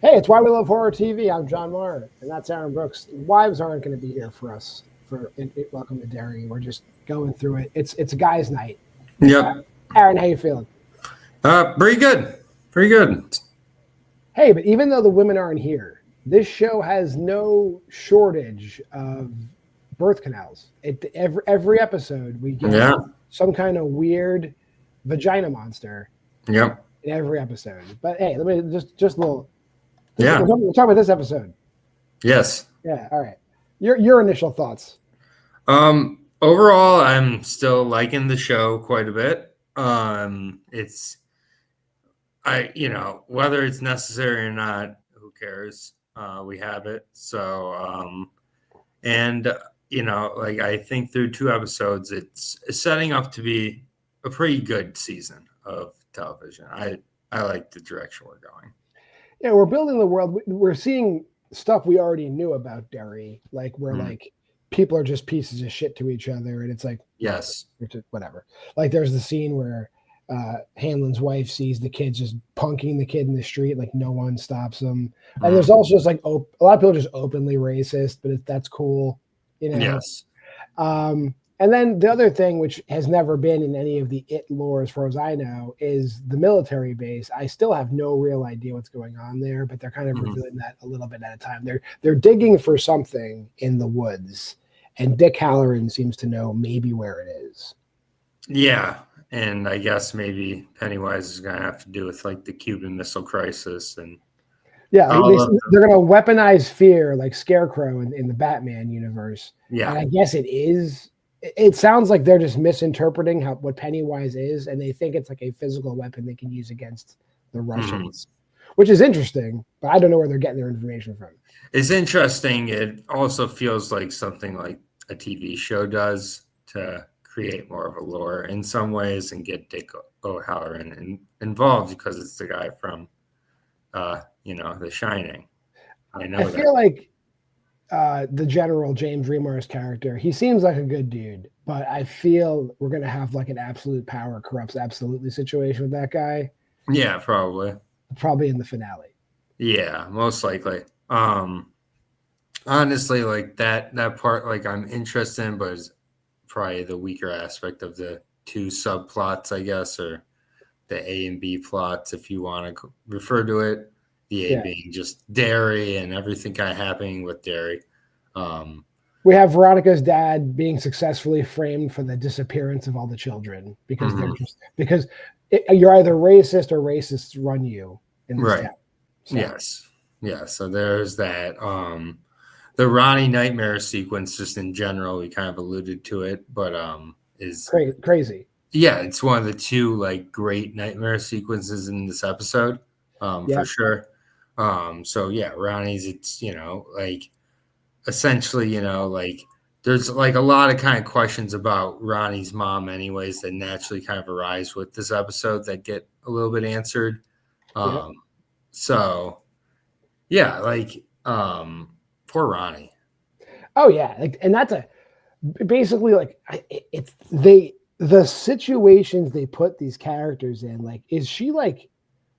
Hey, it's Why We Love Horror TV. I'm John Maher, and that's Aaron Brooks. Wives aren't going to be here for us for Welcome to Derry. We're just going through it. It's a guy's night. Yep. Aaron, how you feeling? Pretty good. Pretty good. Hey, but even though the women aren't here, this show has no shortage of birth canals. Every episode we get some kind of weird vagina monster. Yep. In every episode. But hey, let me just a little. Yeah. We'll talk about this episode. Yes. Yeah. All right. Your initial thoughts. Overall, I'm still liking the show quite a bit. Whether it's necessary or not, who cares? We have it. So, I think through 2 episodes, it's setting up to be a pretty good season of television. I like the direction we're going. Yeah, we're building the world. We're seeing stuff we already knew about Derry, like where like people are just pieces of shit to each other, and it's like whatever. Like there's the scene where Hanlon's wife sees the kid just punking the kid in the street, like no one stops them. And there's also just like a lot of people are just openly racist, but that's cool, you know. Yes. And then the other thing, which has never been in any of the IT lore, as far as I know, is the military base. I still have no real idea what's going on there, but they're kind of revealing that a little bit at a time. They're digging for something in the woods, and Dick Halloran seems to know maybe where it is. Yeah, and I guess maybe Pennywise is going to have to do with like the Cuban Missile Crisis and. Yeah, they're going to weaponize fear like Scarecrow in the Batman universe. Yeah, and I guess it is. It sounds like they're just misinterpreting what Pennywise is, and they think it's like a physical weapon they can use against the Russians, which is interesting, but I don't know where they're getting their information from. It's interesting. It also feels like something like a TV show does to create more of a lore in some ways and get Dick O'Halloran involved because it's the guy from, The Shining. I feel like the general James Remar's character, he seems like a good dude, but I feel we're going to have like an absolute power corrupts absolutely situation with that guy. Yeah, probably. Probably in the finale. Yeah, most likely. Honestly, like that part, like I'm interested in, but it's probably the weaker aspect of the 2 subplots, I guess, or the A and B plots, if you want to refer to it. The A being just Derry and everything kind of happening with Derry. We have Veronica's dad being successfully framed for the disappearance of all the children because they're just you're either racist or racists run you in this town. So. Yes. Yeah. So there's that. The Ronnie nightmare sequence, just in general, we kind of alluded to it, but is crazy. Yeah, it's one of the 2 like great nightmare sequences in this episode, for sure. So yeah, Ronnie's, it's, like essentially, like there's like a lot of kind of questions about Ronnie's mom anyways that naturally kind of arise with this episode that get a little bit answered. So yeah, like poor Ronnie. Oh yeah, like, and that's basically like it's the situations they put these characters in. Like, is she like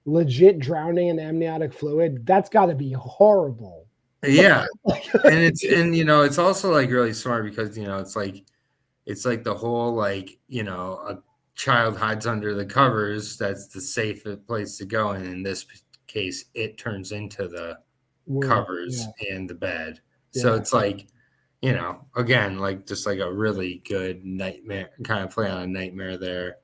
legit drowning in amniotic fluid? That's got to be horrible. Yeah, and it's also like really smart because it's like the whole like a child hides under the covers. That's the safest place to go, and in this case, it turns into the covers and the bed. So it's like, again, like just like a really good nightmare kind of play on a nightmare there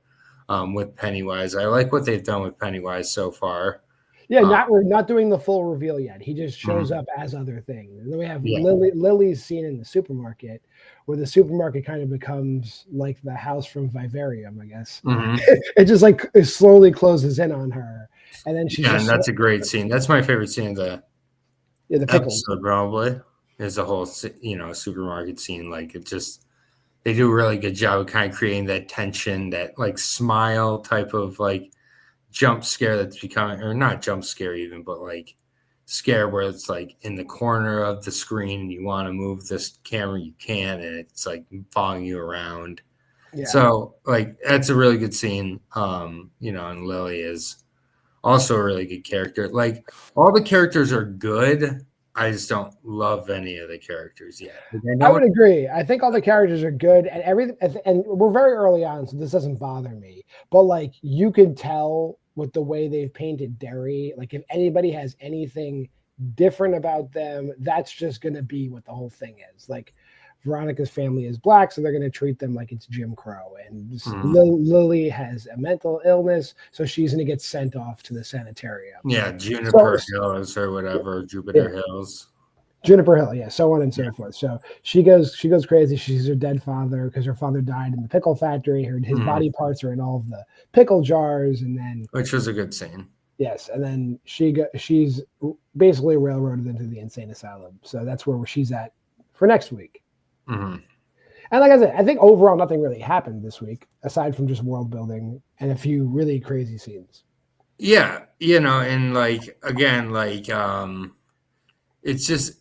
with Pennywise. I like what they've done with Pennywise so far. Yeah, we're not doing the full reveal yet. He just shows up as other things. And then we have Lily's scene in the supermarket, where the supermarket kind of becomes like the house from Vivarium, I guess. It just like it slowly closes in on her, and then she's and that's a great scene. That's my favorite scene of the episode. Probably is the whole supermarket scene. Like it just they do a really good job of kind of creating that tension, that like smile type of like jump scare that's becoming, or not jump scare even, but like scare where it's like in the corner of the screen and you want to move this camera, you can, and it's like following you around. So like that's a really good scene. And Lily is also a really good character. Like all the characters are good. I just don't love any of the characters yet. I would agree. I think all the characters are good and everything, and we're very early on, so this doesn't bother me. But like you could tell with the way they've painted Derry, like if anybody has anything different about them, that's just going to be what the whole thing is. Like Veronica's family is black, so they're going to treat them like it's Jim Crow. And Lily has a mental illness, so she's going to get sent off to the sanitarium. Yeah, Juniper Hills or whatever, Jupiter Hills. Juniper Hill, yeah, so on and so forth. So she goes crazy. She sees her dead father because her father died in the pickle factory. His body parts are in all of the pickle jars, and then which was a good scene. Yes, and then she's basically railroaded into the insane asylum. So that's where she's at for next week. And like I said, I think overall nothing really happened this week aside from just world building and a few really crazy scenes. Yeah, and like again, like it's just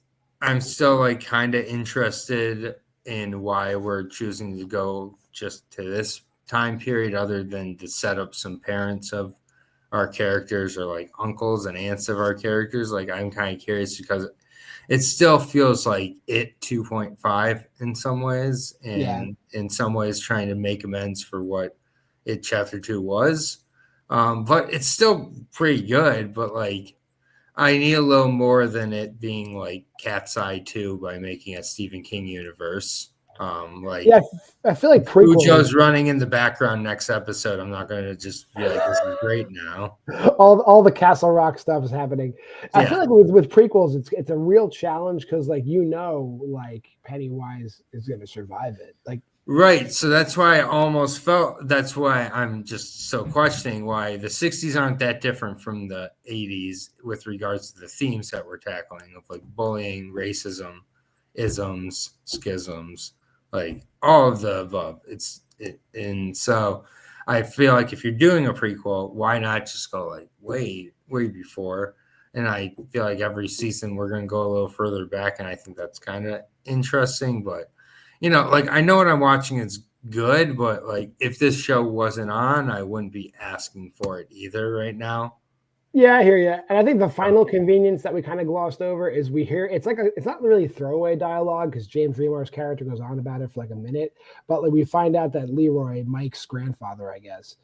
I'm still like kind of interested in why we're choosing to go just to this time period, other than to set up some parents of our characters or like uncles and aunts of our characters. Like I'm kind of curious because it still feels like it 2.5 in some ways, and in some ways trying to make amends for what it chapter 2 was. But it's still pretty good, but like I need a little more than it being like Cat's Eye 2 by making a Stephen King universe. I feel like Ujo's running in the background next episode. I'm not going to just be like, this is great now. All the Castle Rock stuff is happening. I feel like with prequels, it's a real challenge because like like Pennywise is going to survive it. Like right, so that's why I almost felt. That's why I'm just so questioning why the '60s aren't that different from the '80s with regards to the themes that we're tackling of like bullying, racism, isms, schisms. Like all of the above. And so I feel like if you're doing a prequel, why not just go like way before? And I feel like every season we're going to go a little further back, and I think that's kind of interesting. But like I know what I'm watching is good, but like if this show wasn't on, I wouldn't be asking for it either right now. Yeah, I hear you. And I think the final convenience that we kind of glossed over is we hear it's not really throwaway dialogue because James Remar's character goes on about it for like a minute, but like we find out that Leroy, Mike's grandfather, I guess,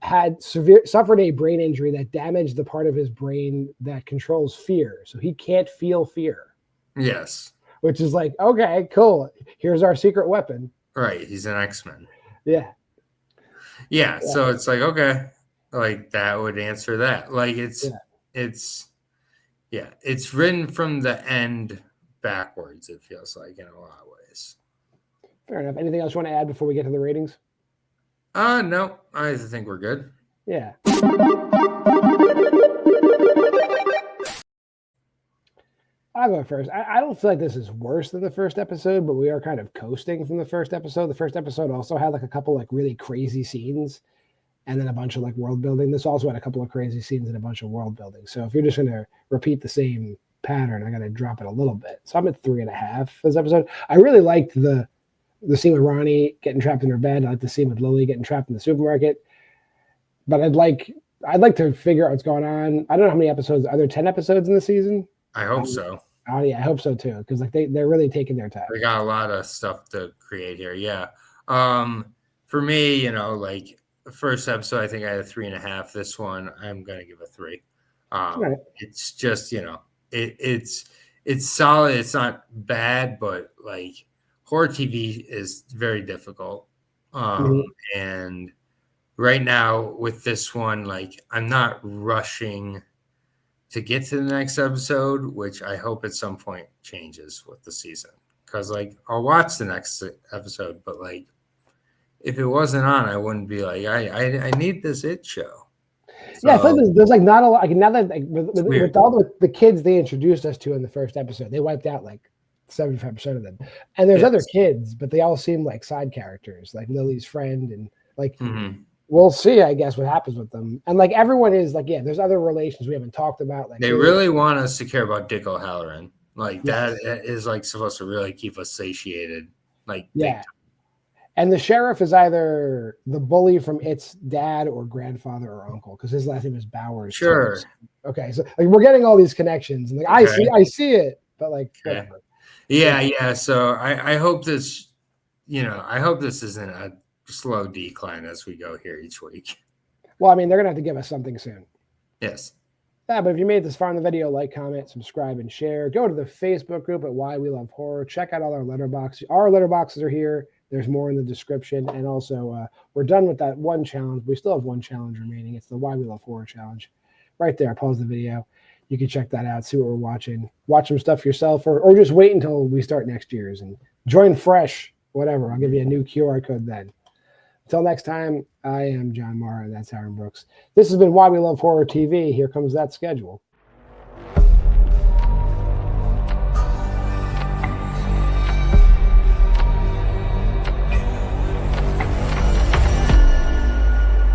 had suffered a brain injury that damaged the part of his brain that controls fear, so he can't feel fear. Yes, which is like, okay, cool. Here's our secret weapon. Right, he's an X-Men. Yeah. So it's like okay. Like that would answer that. Like it's written from the end backwards. It feels like in a lot of ways. Fair enough. Anything else you want to add before we get to the ratings? No, I think we're good. Yeah. I'll go first. I don't feel like this is worse than the first episode, but we are kind of coasting from the first episode. The first episode also had like a couple like really crazy scenes. And then a bunch of like world building. This also had a couple of crazy scenes and a bunch of world building. So if you're just going to repeat the same pattern, I got to drop it a little bit. So I'm at 3.5 for this episode. I really liked the scene with Ronnie getting trapped in her bed. I like the scene with Lily getting trapped in the supermarket. But I'd like to figure out what's going on. I don't know how many episodes. Are there 10 episodes in the season? I hope so. Oh yeah, I hope so too. Because like they're really taking their time. They got a lot of stuff to create here. Yeah. For me, like. The first episode, I think I had a 3.5. This one, I'm gonna give a 3. Right. It's just it's solid. It's not bad, but like horror TV is very difficult. And right now with this one, like I'm not rushing to get to the next episode, which I hope at some point changes with the season. Because like I'll watch the next episode, but like. If it wasn't on, I wouldn't be like, I need this It show. So, yeah, I feel like there's like not a lot. Like now that like, with all the kids they introduced us to in the first episode, they wiped out like 75% of them. And there's other kids, but they all seem like side characters, like Lily's friend, and like we'll see, I guess, what happens with them. And like everyone is like, there's other relations we haven't talked about. Like they really want us to care about Dick O'Halloran. Like that is like supposed to really keep us satiated. Like And the sheriff is either the bully from It's dad or grandfather or uncle, because his last name is Bowers. Sure. Too. Okay, so like, we're getting all these connections, and like I see it, but like whatever. Yeah. So I hope this, I hope this isn't a slow decline as we go here each week. Well, I mean, they're gonna have to give us something soon. Yes. Yeah, but if you made it this far in the video, like, comment, subscribe, and share. Go to the Facebook group at Why We Love Horror. Check out all our letterboxes. Our letterboxes are here. There's more in the description. And also, we're done with that one challenge. We still have one challenge remaining. It's the Why We Love Horror challenge. Right there. Pause the video. You can check that out. See what we're watching. Watch some stuff yourself, or just wait until we start next year's and join fresh. Whatever. I'll give you a new QR code then. Until next time, I am JWMaher, and that's Aaron Brooks. This has been Why We Love Horror TV. Here comes that schedule.